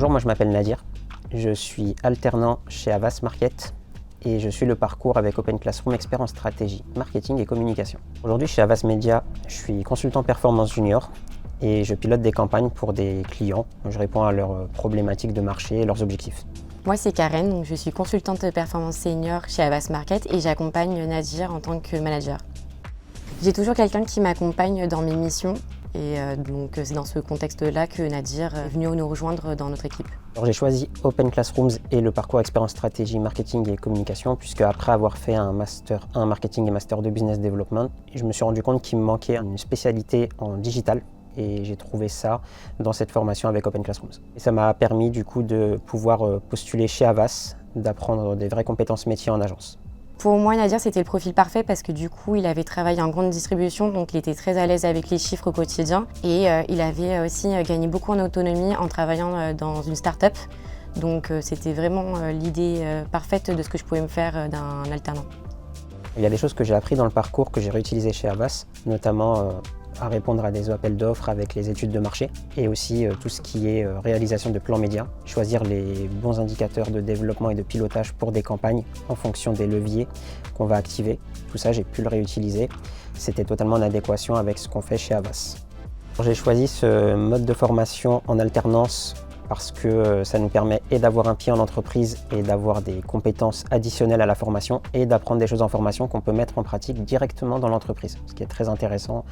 Bonjour, moi je m'appelle Nadir, je suis alternant chez Havas Market et je suis le parcours avec Open Classroom, expert en stratégie, marketing et communication. Aujourd'hui chez Havas Media, je suis consultant performance junior et je pilote des campagnes pour des clients. Je réponds à leurs problématiques de marché et leurs objectifs. Moi c'est Karen, donc je suis consultante performance senior chez Havas Market et j'accompagne Nadir en tant que manager. J'ai toujours quelqu'un qui m'accompagne dans mes missions et donc c'est dans ce contexte-là que Nadir est venu nous rejoindre dans notre équipe. J'ai choisi Open Classrooms et le parcours expert en stratégie, marketing et communication puisque après avoir fait un Master 1 marketing et Master 2 business development, je me suis rendu compte qu'il me manquait une spécialité en digital et j'ai trouvé ça dans cette formation avec Open Classrooms. Et ça m'a permis du coup de pouvoir postuler chez Havas, d'apprendre des vraies compétences métiers en agence. Pour moi, Nadir, c'était le profil parfait parce que du coup, il avait travaillé en grande distribution, donc il était très à l'aise avec les chiffres au quotidien. Et il avait aussi gagné beaucoup en autonomie en travaillant dans une start-up. Donc c'était vraiment l'idée parfaite de ce que je pouvais me faire d'un alternant. Il y a des choses que j'ai appris dans le parcours que j'ai réutilisées chez Havas, notamment à répondre à des appels d'offres avec les études de marché et aussi tout ce qui est réalisation de plans médias, choisir les bons indicateurs de développement et de pilotage pour des campagnes en fonction des leviers qu'on va activer. Tout ça, j'ai pu le réutiliser. C'était totalement en adéquation avec ce qu'on fait chez Havas. J'ai choisi ce mode de formation en alternance parce que ça nous permet et d'avoir un pied en entreprise et d'avoir des compétences additionnelles à la formation et d'apprendre des choses en formation qu'on peut mettre en pratique directement dans l'entreprise, ce qui est très intéressant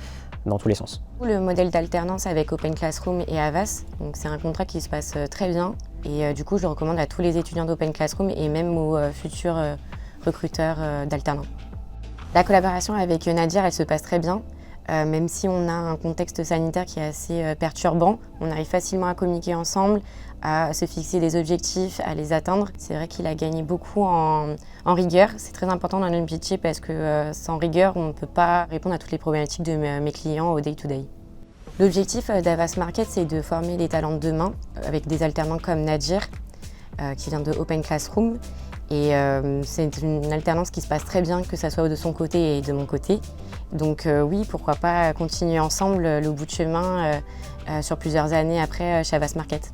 dans tous les sens. Le modèle d'alternance avec Open Classroom et Havas, c'est un contrat qui se passe très bien et du coup je le recommande à tous les étudiants d'Open Classroom et même aux futurs recruteurs d'alternants. La collaboration avec Nadir, elle se passe très bien. Même si on a un contexte sanitaire qui est assez perturbant, on arrive facilement à communiquer ensemble, à se fixer des objectifs, à les atteindre. C'est vrai qu'il a gagné beaucoup en rigueur. C'est très important dans notre métier parce que sans rigueur, on ne peut pas répondre à toutes les problématiques de mes clients au day-to-day. L'objectif d'Havas Market, c'est de former les talents de demain avec des alternants comme Nadir, qui vient de Open Classroom. Et c'est une alternance qui se passe très bien, que ce soit de son côté et de mon côté. Donc oui, pourquoi pas continuer ensemble le bout de chemin sur plusieurs années après chez Havas Market.